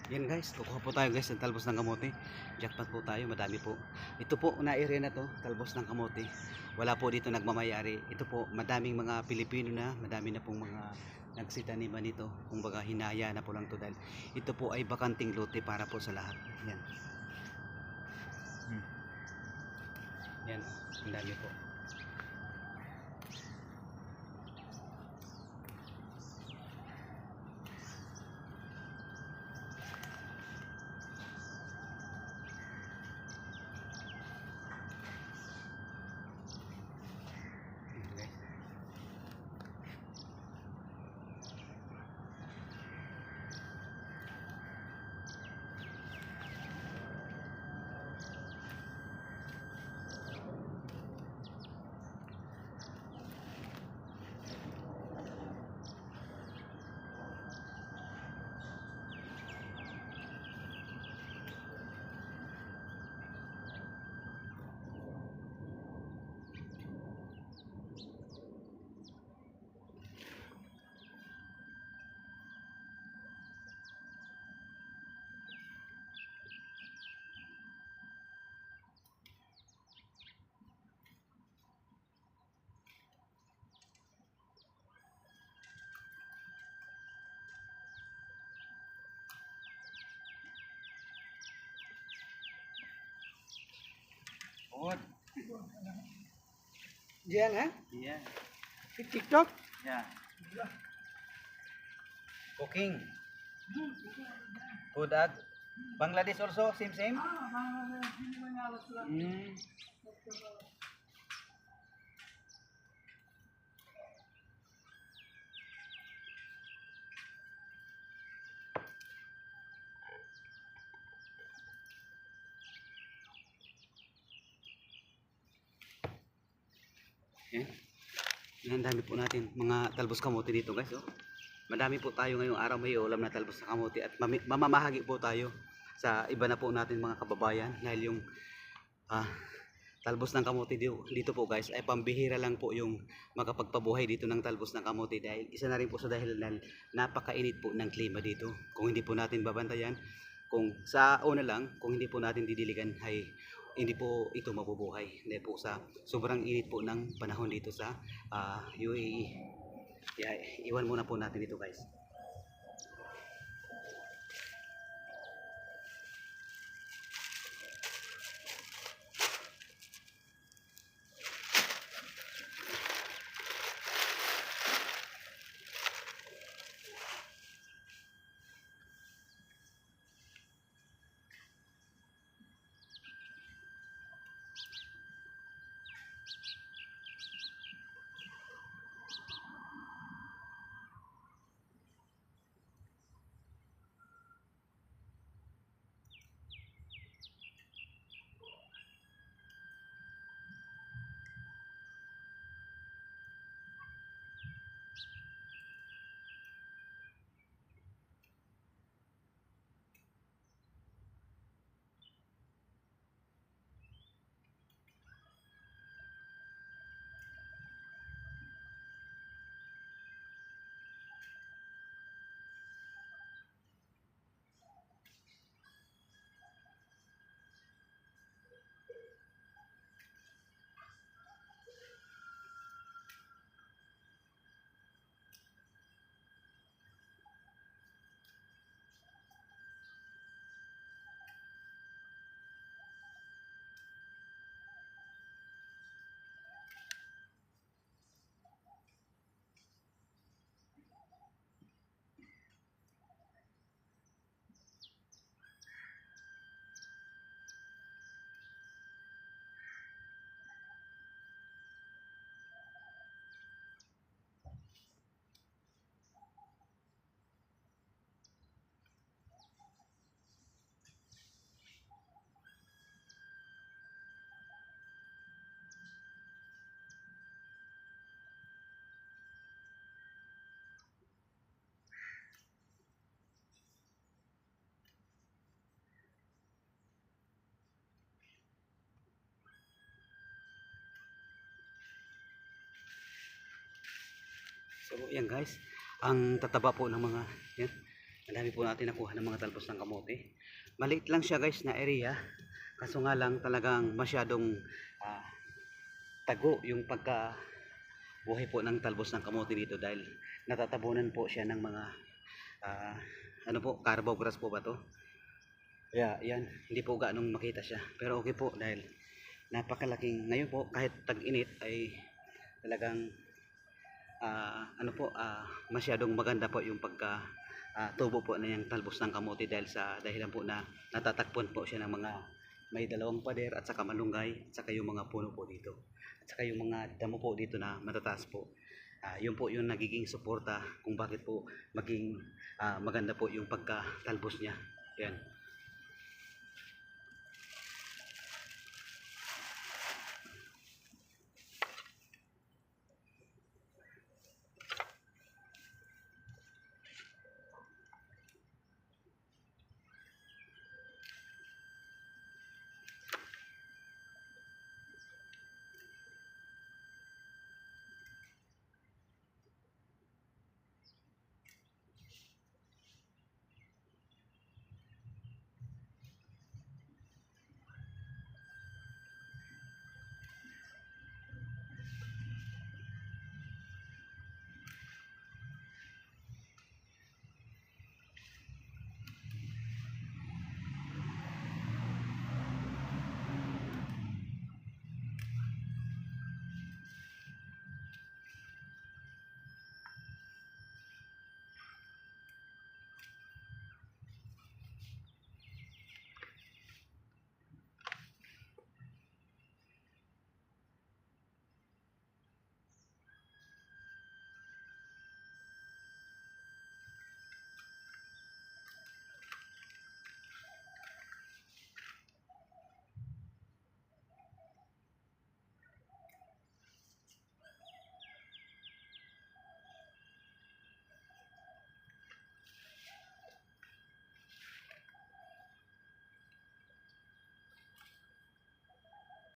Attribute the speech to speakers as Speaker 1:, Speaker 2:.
Speaker 1: Yan guys, kukuha po tayo guys ng talbos ng kamote. Jackpot po tayo, madami po. Ito po na area na to, talbos ng kamote. Wala po dito nagmamayari. Ito po, madaming mga Pilipino na, madami na pong mga nagsitaniman nito. Kumbaga hinaya na po lang to dahil ito po ay bakanting lote para po sa lahat. Yan. Yan, ang dami po. Yan, guys. What?
Speaker 2: Diyan ha?
Speaker 1: Yeah.
Speaker 2: TikTok?
Speaker 1: Yeah. Cooking. Food ad. Bangladesh also same. Mm. Yan. Yan, dami po natin mga talbos kamote dito guys. Oh. Madami po tayo ngayong araw, may ulam na talbos na kamote at mamamahagi po tayo sa iba na po natin mga kababayan dahil yung ah, talbos ng kamote dito po guys ay pambihira lang po yung makapagpabuhay dito ng talbos ng kamote dahil isa na rin po sa dahilan dahil napakainit po ng klima dito. Kung hindi po natin babantayan, kung sa una lang, kung hindi po natin didiligan ay hindi po ito mabubuhay dahil po sa sobrang init po ng panahon dito sa UAE. Kaya iwan muna po natin ito guys. So yan guys, ang tataba po ng mga yan, Madami po natin nakuha ng mga talbos ng kamote. Maliit lang siya guys na area. Kaso nga lang talagang masyadong ah, tago yung pagka buhay po ng talbos ng kamote dito dahil natatabunan po siya ng mga ah, ano po, carabao grass po ba to? Kaya yan, hindi po gaanong makita siya. Pero okay po dahil napakalaking, ngayon po kahit tag-init ay talagang ano po, masyadong maganda po yung pagka tubo po na yung talbos ng kamote dahil sa dahilan po na natatakpon po siya ng mga may dalawang pader at saka malunggay at saka yung mga puno po dito at saka yung mga damo po dito na matataas po. Yun po yung nagiging suporta kung bakit po maging maganda po yung pagka talbos niya. Yan.